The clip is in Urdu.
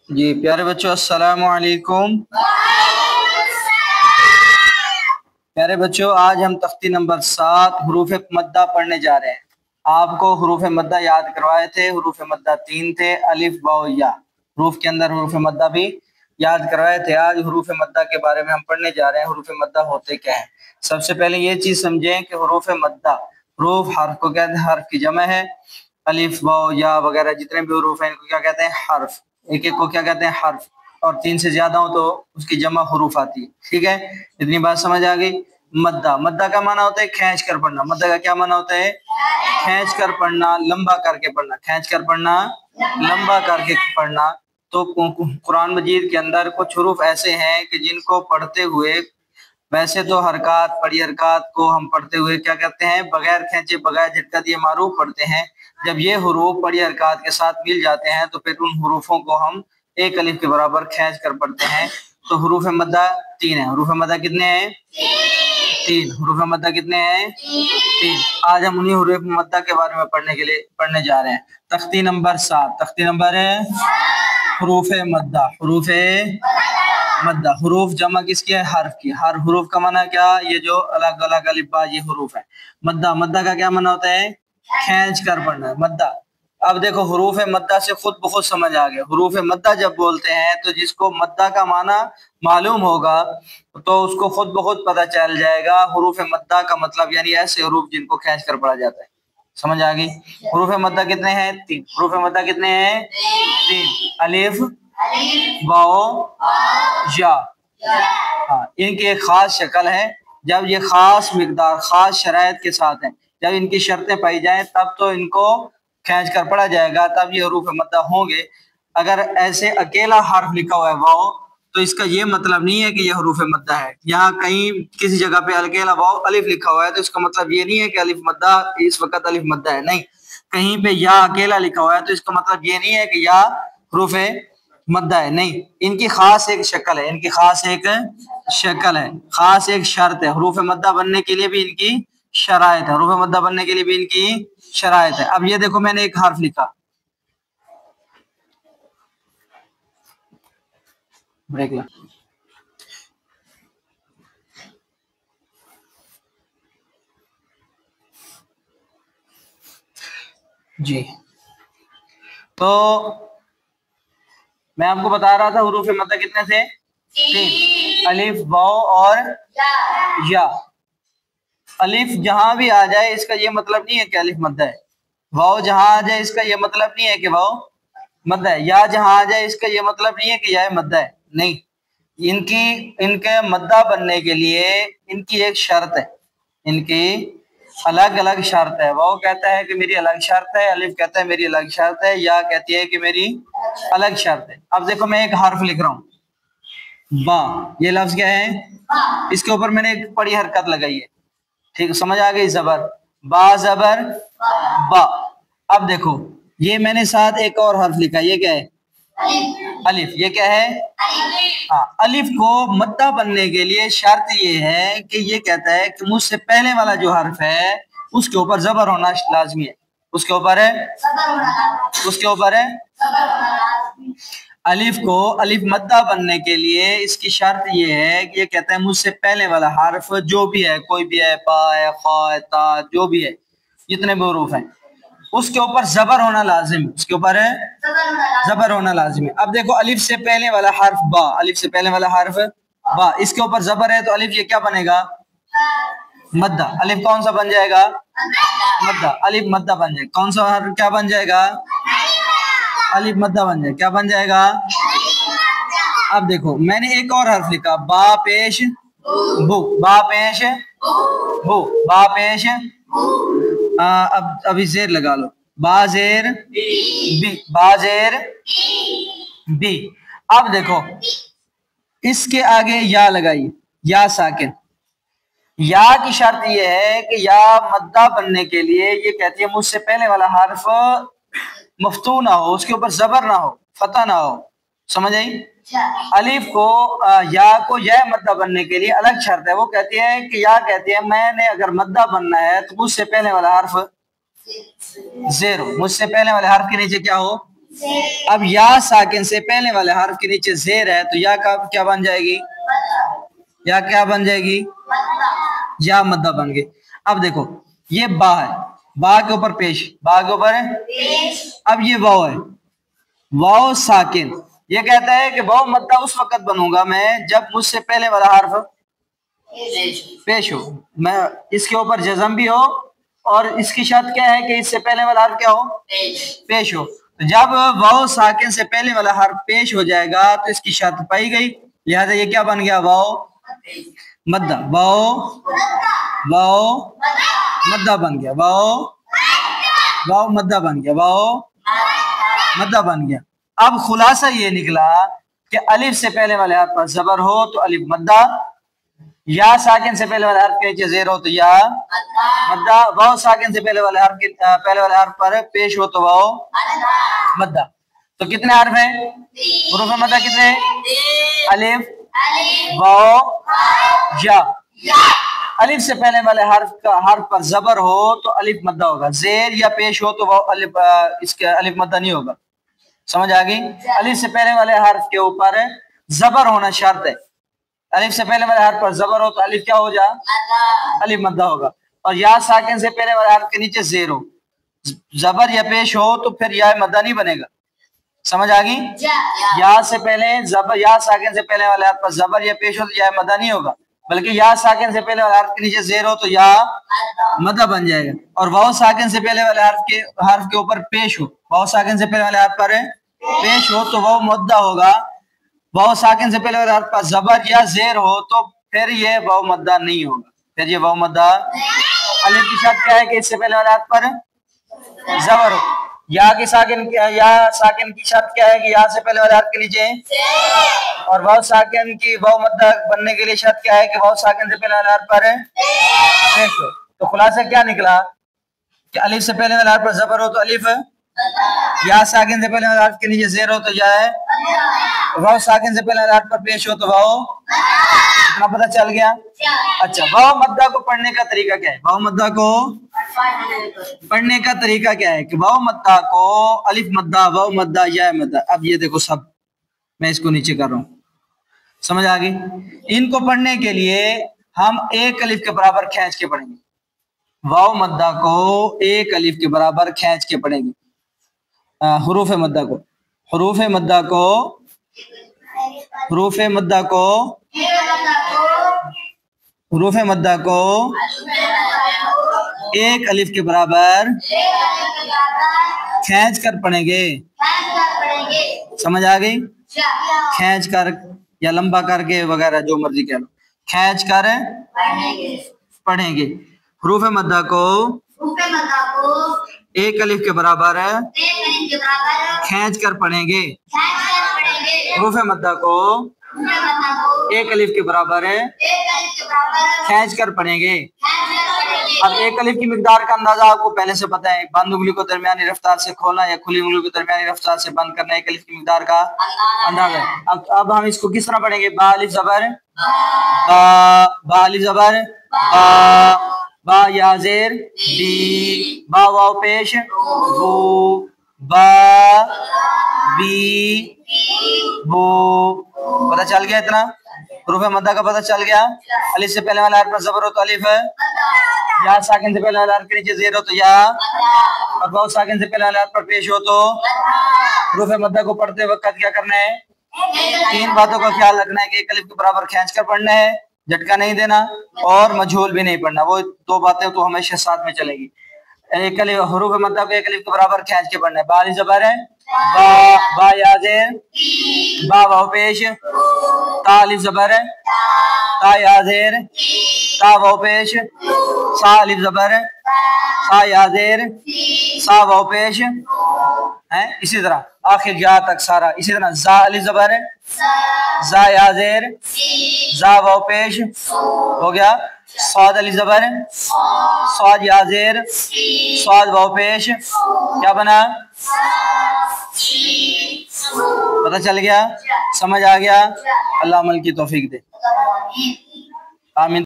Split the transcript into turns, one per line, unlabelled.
جی پیارے بچوں السلام علیکم۔ پیارے بچوں آج ہم تختی نمبر 7 حروف مدہ پڑھنے جا رہے ہیں۔ آپ کو حروف مدہ یاد کروائے تھے، حروف مدہ 3 تھے، الف واو یا۔ حروف کے اندر حروف مدہ بھی یاد کروائے تھے۔ آج حروف مدہ کے بارے میں ہم پڑھنے جا رہے ہیں۔ حروف مدہ ہوتے کیا ہیں؟ سب سے پہلے یہ چیز سمجھیں کہ حروف مدہ، حروف حرف کو کہتے ہیں، حرف کی جمع ہے۔ الف واو یا وغیرہ جتنے بھی حروف ہیں ان کو کیا کہتے ہیں؟ حرف۔ ایک ایک کو کیا کہتے ہیں؟ حرف۔ اور 3 سے زیادہ ہو تو اس کی جمع حروف آتی ہے۔ ٹھیک ہے، اتنی بات سمجھ آ گئی۔ مدہ، مدہ کا معنی ہوتا ہے کھینچ کر پڑھنا۔ مدہ کا کیا معنی ہوتا ہے؟ کھینچ کر پڑھنا، لمبا کر کے پڑھنا۔ کھینچ کر پڑھنا، لمبا کر کے پڑھنا۔ تو قرآن مجید کے اندر کچھ حروف ایسے ہیں کہ جن کو پڑھتے ہوئے، ویسے تو حرکات، پڑی حرکات کو ہم پڑھتے ہوئے کیا کرتے ہیں؟ بغیر کھینچے، بغیر جھٹکا دیے معروف پڑھتے ہیں۔ جب یہ حروف پڑی حرکات کے ساتھ مل جاتے ہیں تو پھر ان حروفوں کو ہم ایک الف کے برابر کھینچ کر پڑھتے ہیں۔ تو حروف مدہ 3 ہیں۔ حروف مدہ کتنے ہیں؟ 3۔ حروف مدہ کتنے ہیں؟ 3۔ آج ہم انہی حروف مدہ کے بارے میں پڑھنے جا رہے ہیں۔ تختی نمبر 7، تختی نمبر ہے حروف مدہ۔ حروف مدہ، حروف جمع کس کی ہے؟ حرف کی۔ ہر حروف کا معنی کیا؟ یہ جو الگ الگ الف با یہ حروف ہے۔ مدہ، مدہ کا کیا معنی ہوتا ہے؟ کھینچ کر پڑھنا ہے مدہ۔ اب دیکھو حروف مدہ سے خود بخود سمجھ آ گیا۔ حروف مدہ جب بولتے ہیں تو جس کو مدہ کا معنی معلوم ہوگا تو اس کو خود بخود پتہ چل جائے گا حروف مدہ کا مطلب، یعنی ایسے حروف جن کو کھینچ کر پڑھا جاتا ہے۔ سمجھ آ گئی؟ حروف مدہ کتنے ہیں؟ 3۔ حروف مدہ کتنے ہیں؟ 3۔ الف، واو، یا۔ ہاں، ان کی ایک خاص شکل ہے۔ جب یہ خاص مقدار، خاص شرائط کے ساتھ ہیں، جب ان کی شرطیں پائی جائیں تب تو ان کو کھینچ کر پڑھا جائے گا، تب یہ حروف مدہ ہوں گے۔ اگر ایسے اکیلا حرف لکھا ہوا ہے واو تو اس کا یہ مطلب نہیں ہے کہ یہ حروف مدہ ہے۔ یہاں کہیں کسی جگہ پہ اکیلا واو الف لکھا ہوا ہے تو اس کا مطلب یہ نہیں ہے کہ الف مدہ اس وقت الف مدہ ہے، نہیں۔ کہیں پہ یا اکیلا لکھا ہوا ہے تو اس کا مطلب یہ نہیں ہے کہ یا حروف مدہ ہے، نہیں۔ ان کی خاص ایک شکل ہے، ان کی خاص ایک شکل ہے، خاص ایک شرط ہے۔ حروف مدہ بننے کے لیے بھی ان کی شرائط ہے، حروف مدہ بننے کے لیے بھی ان کی شرائط ہے۔ اب یہ دیکھو میں نے ایک حرف لکھا، بریک لا جی۔ تو میں آپ کو بتا رہا تھا حروف مدہ کتنے تھے؟ 3۔ الف، واو اور یا۔ الف جہاں بھی آ جائے اس کا یہ مطلب نہیں ہے کہ الف مدہ ہے۔ واو جہاں آ جائے اس کا یہ مطلب نہیں ہے کہ واو مدہ ہے۔ یا جہاں آ جائے اس کا یہ مطلب نہیں ہے کہ یا مدہ ہے، نہیں۔ ان کے مدہ بننے کے لیے ان کی ایک شرط ہے، ان کی الگ الگ شرط ہے۔ واو کہتا ہے کہ میری الگ شرط ہے، الف کہتا ہے میری الگ شرط ہے، یا کہتی ہے کہ میری الگ شرط ہے۔ اب دیکھو میں ایک حرف لکھ رہا ہوں، با۔ یہ لفظ کیا ہے؟ اس کے اوپر میں نے ایک بڑی حرکت لگائی ہے، ٹھیک، سمجھ آ گئی؟ زبر، با زبر با۔ اب دیکھو یہ میں نے ساتھ ایک اور حرف لکھا، یہ کیا ہے؟ الف۔ یہ کیا ہے؟ ہاں، الف کو مدہ بننے کے لیے شرط یہ ہے کہ یہ کہتا ہے کہ مجھ سے پہلے والا جو حرف ہے اس کے اوپر زبر ہونا لازمی ہے، اس کے اوپر ہے، اس کے اوپر ہے۔ الف کو الف مدہ بننے کے لیے اس کی شرط یہ ہے کہ یہ کہتا ہے مجھ سے پہلے والا حرف جو بھی ہے، کوئی بھی ہے، با ہے، خا ہے، تا، جو بھی ہے، جتنے بھی حروف ہیں، اس کے اوپر زبر ہونا لازم ہے، اس کے اوپر ہے زبر ہونا لازم ہے۔ اب دیکھو الف سے پہلے والا حرف با، الف سے پہلے والا حرف با، اس کے اوپر زبر ہے تو الف یہ کیا بنے گا؟ مدہ۔ الف کون سا بن جائے گا؟ مدہ۔ الف مدہ بن جائے گا۔ کون سا حرف کیا بن جائے گا؟ الف مدہ بن جائے گا۔ کیا بن جائے گا؟ اب دیکھو میں نے ایک اور حرف لکھا، با پیش بو، با پیش بو، با پیش، اب ابھی زیر لگا لو، با زیر بی، با زیر بی۔ اب دیکھو اس کے آگے یا لگائی، یا ساکن۔ یا کی شرط یہ ہے کہ یا مدہ بننے کے لیے یہ کہتی ہے مجھ سے پہلے والا حرف مفتوح نہ ہو، اس کے اوپر زبر نہ ہو، فتح نہ ہو۔ سمجھ آئی؟ الف کو یا کو یا مدہ بننے کے لیے الگ شرط ہے، وہ کہتی ہے کہ یا کہتی ہے میں نے اگر مدہ بننا ہے تو مجھ سے پہلے والا حرف زیر ہو، مجھ سے پہلے والے حرف کے نیچے کیا ہو؟ اب یا ساکن سے پہلے والے حرف کے نیچے زیر ہے تو یا کا کیا بن جائے گی؟ یا کیا بن جائے گی؟ یا مدہ بن گئی۔ اب دیکھو یہ با ہے، با کے اوپر پیش، با کے اوپر اب یہ واو ہے، واو ساکن، یہ کہتا ہے کہ واو مدہ اس وقت بنوں گا میں جب مجھ سے پہلے والا حرف پیش ہو، میں اس کے اوپر جزم بھی ہو، اور اس کی شرط کیا ہے کہ اس سے پہلے والا حرف کیا ہو؟ پیش ہو۔ تو جب واو ساکن سے پہلے والا حرف پیش ہو جائے گا تو اس کی شرط پائی گئی، لہذا یہ کیا بن گیا؟ واو مدہ، واو مدہ بن گیا، واو مدہ بن گیا، واو مدہ بن گیا۔ اب خلاصہ یہ نکلا کہ الف سے پہلے والے حرف پر زبر ہو تو الف مدہ، یا ساکن سے پہلے والے حرف کے نیچے زیر ہو تو یا مدہ، واو ساکن سے پہلے والے حرف کے پہلے والے حرف پر پیش ہو تو واو مدہ۔ تو کتنے حرف ہیں حروف مدہ؟ کتنے؟ الف، واو، یا۔ الف سے پہلے والے حرف پر زبر ہو تو الف مدہ ہوگا، زیر یا پیش ہو تو واو اس کے الف مدہ نہیں ہوگا۔ سمجھ آ گئی؟ الف سے پہلے والے حرف کے اوپر زبر ہونا شرط ہے، الف سے پہلے والے حرف پر زبر ہو تو الف کیا ہو جا؟ الف مدہ ہوگا۔ اور یا ساکن سے پہلے والے حرف کے نیچے زیر ہو، زبر یا پیش ہو تو پھر یا مدہ نہیں بنے گا۔ سمجھ آ گئی؟ یا سے پہلے زبر، یا ساکن سے پہلے والے حرف پر زبر یا پیش ہو تو یا مدہ نہیں ہوگا، بلکہ یا ساکن سے پہلے والے حرف کے نیچے زیر ہو تو یا مدہ بن جائے گا۔ اور واو ساکن سے پہلے والے حرف کے اوپر پیش ہو، واو ساکن سے پہلے والے حرف پر پیش ہو تو واو مدہ ہوگا، واو ساکن سے پہلے والے حرف پر زبر یا زیر ہو تو پھر یہ واو مدہ نہیں ہوگا، پھر یہ واو مدہ۔ الف کی شرط کیا ہے کہ اس سے پہلے والے حرف پر زبر ہو، یا ساکن کی شرط کیا ہے کہ یا سے پہلے والے حرف کے نیچے، اور واو ساکن کی واو مدہ بننے کے لیے شرط کیا ہے کہ واو ساکن سے پہلے والے حرف پر پیش ہو۔ تو خلاصہ کیا نکلا کہ الف سے پہلے والے حرف پر زبر ہو تو الف، یا ساکن سے پہلے والے حرف کے نیچے زیر ہو تو یا ہے، واو ساکن سے پہلے والے حرف پر پیش ہو تو واو۔ اتنا پتہ چل گیا؟ اچھا، واو مدہ کو پڑھنے کا طریقہ کیا ہے؟ واو مدہ کو پڑھنے کا طریقہ کیا ہے کہ واو مدہ کو الف مدہ، واو مدہ، یا مدہ۔ اب یہ دیکھو سب میں اس کو نیچے کر رہا ہوں، سمجھ آ گئی؟ ان کو پڑھنے کے لیے ہم ایک الف کے برابر کھینچ کے پڑھیں گے، واو مدہ کو ایک الف کے برابر کھینچ کے پڑھیں گے، حروف مدہ کو، حروف مدہ کو، حروف مدہ کو، حروف مدہ کو ایک الف کے برابر کھینچ کر پڑھیں گے۔ سمجھ آ گئی؟ کھینچ کر یا لمبا کر کے وغیرہ جو مرضی کہہ لو، کھینچ کر پڑھیں گے۔ حروف مدہ کو ایک الف کے برابر کھینچ کر پڑھیں گے، حروف مدہ کو ایک الف کے برابر کھینچ کر پڑھیں گے۔ اب ایک الف کی مقدار کا اندازہ آپ کو پہلے سے پتہ ہے، بند انگلی کو درمیانی رفتار سے کھولنا یا کھلی انگلی کو درمیانی رفتار سے بند کرنا ایک الف کی مقدار کا اندازہ ہے۔ اب ہم اس کو کس طرح پڑھیں گے؟ با الف زبر با، با الف زبر با، با یا زیر بی، با واو پیش بو، با بی بو۔ پتہ چل گیا اتنا؟ حروف مدہ کا پتہ چل گیا۔ الف سے پہلے والا حرف پر زبر ہو تو الف، یا ساکن سے پہلے والا حرف کے نیچے زیر ہو تو یا، اور واو ساکن سے پہلے والا حرف پر پیش ہو تو۔ حروف مدہ کو پڑھتے وقت کیا کرنا ہے؟ تین باتوں کا خیال رکھنا ہے کہ ایک الف کے برابر کھینچ کر پڑھنا ہے، جھٹکا نہیں دینا، اور مجہول بھی نہیں پڑھنا، وہ دو باتیں تو ہمیشہ ساتھ میں چلے گی۔ ایک الف، حروف مدہ کو ایک الف کے برابر کھینچ کے پڑھنا ہے۔ با الف زبر ہے با، با یا زیر با واو پیش، تا الف زبر ہے تا یا زیر تا واو پیش، سا الف زبر ہے سا یا زیر سا واو پیش، اسی طرح آخر یا تک سارا اسی طرح۔ زا الف زبر ہے زا یا زیر زا واو پیش ہو گیا۔ صاد الف زبر ہے صاد یا زیر صاد واو پیش، کیا بنا؟ پتہ چل گیا؟ سمجھ آ گیا؟ اللہ عمل کی توفیق دے، آمین۔